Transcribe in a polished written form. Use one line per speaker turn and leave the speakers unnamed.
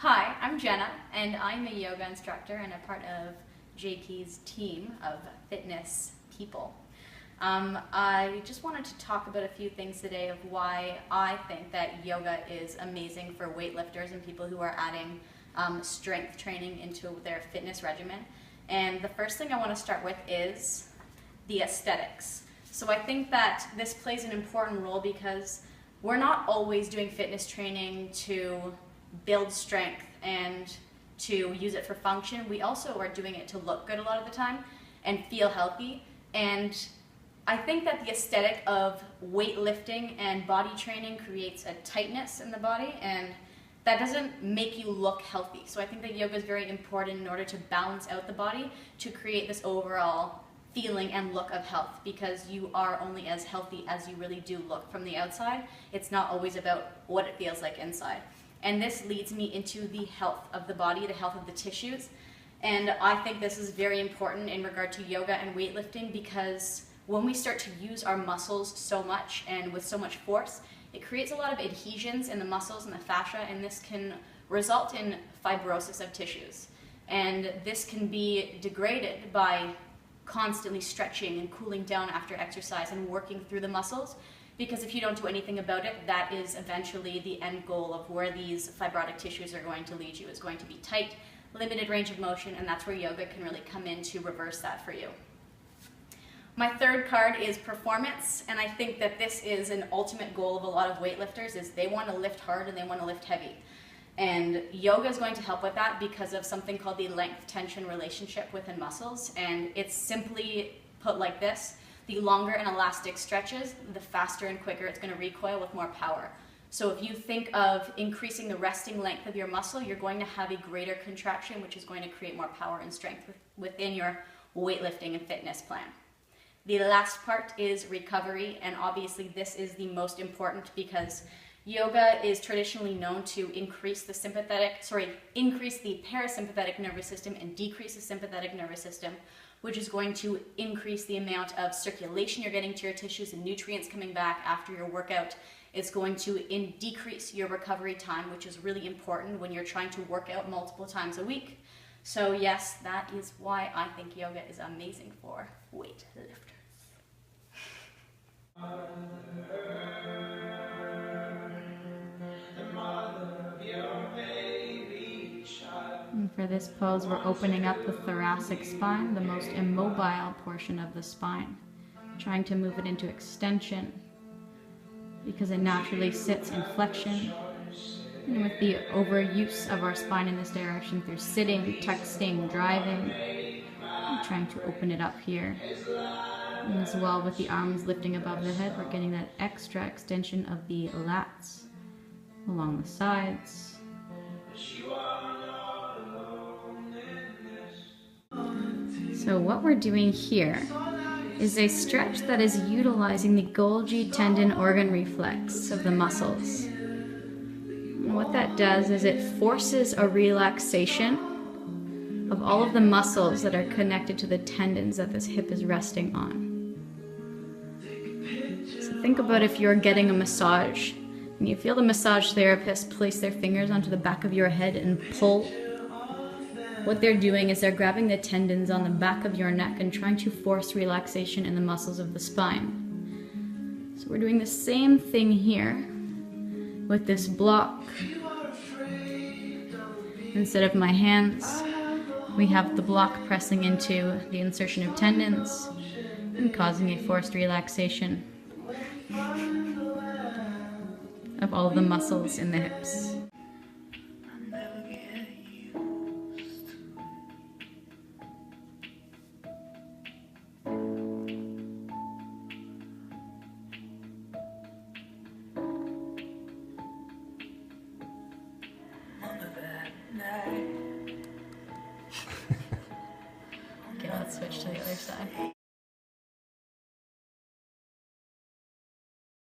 Hi, I'm Jenna, and I'm a yoga instructor and a part of JP's team of fitness people. I just wanted to talk about a few things today of why I think that yoga is amazing for weightlifters and people who are adding strength training into their fitness regimen. And the first thing I want to start with is the aesthetics. So I think that this plays an important role because we're not always doing fitness training to build strength and to use it for function. We also are doing it to look good a lot of the time and feel healthy. And I think that the aesthetic of weightlifting and body training creates a tightness in the body, and that doesn't make you look healthy. So I think that yoga is very important in order to balance out the body to create this overall feeling and look of health, because you are only as healthy as you really do look from the outside. It's not always about what it feels like inside. And this leads me into the health of the body, the health of the tissues. And I think this is very important in regard to yoga and weightlifting, because when we start to use our muscles so much and with so much force, it creates a lot of adhesions in the muscles and the fascia, and this can result in fibrosis of tissues. And this can be degraded by constantly stretching and cooling down after exercise and working through the muscles, because if you don't do anything about it, that is eventually the end goal of where these fibrotic tissues are going to lead you, is going to be tight, limited range of motion, and that's where yoga can really come in to reverse that for you. My third card is performance, and I think that this is an ultimate goal of a lot of weightlifters, is they want to lift hard and they want to lift heavy. And yoga is going to help with that because of something called the length-tension relationship within muscles, and it's simply put like this: the longer an elastic stretches, the faster and quicker it's going to recoil with more power. So if you think of increasing the resting length of your muscle, you're going to have a greater contraction, which is going to create more power and strength within your weightlifting and fitness plan. The last part is recovery, and obviously this is the most important because yoga is traditionally known to increase the parasympathetic nervous system and decrease the sympathetic nervous system, which is going to increase the amount of circulation you're getting to your tissues and nutrients coming back after your workout. It's going to decrease your recovery time, which is really important when you're trying to work out multiple times a week. So yes, that is why I think yoga is amazing for weightlifters. And for this pose, we're opening up the thoracic spine, the most immobile portion of the spine, trying to move it into extension because it naturally sits in flexion. And with the overuse of our spine in this direction through sitting, texting, driving, I'm trying to open it up here. And as well, with the arms lifting above the head, we're getting that extra extension of the lats along the sides. So what we're doing here is a stretch that is utilizing the Golgi tendon organ reflex of the muscles. And what that does is it forces a relaxation of all of the muscles that are connected to the tendons that this hip is resting on. So think about if you're getting a massage and you feel the massage therapist place their fingers onto the back of your head and pull. What they're doing is they're grabbing the tendons on the back of your neck and trying to force relaxation in the muscles of the spine. So we're doing the same thing here with this block. Instead of my hands, we have the block pressing into the insertion of tendons and causing a forced relaxation of all of the muscles in the hips. Okay, let's switch to the other side.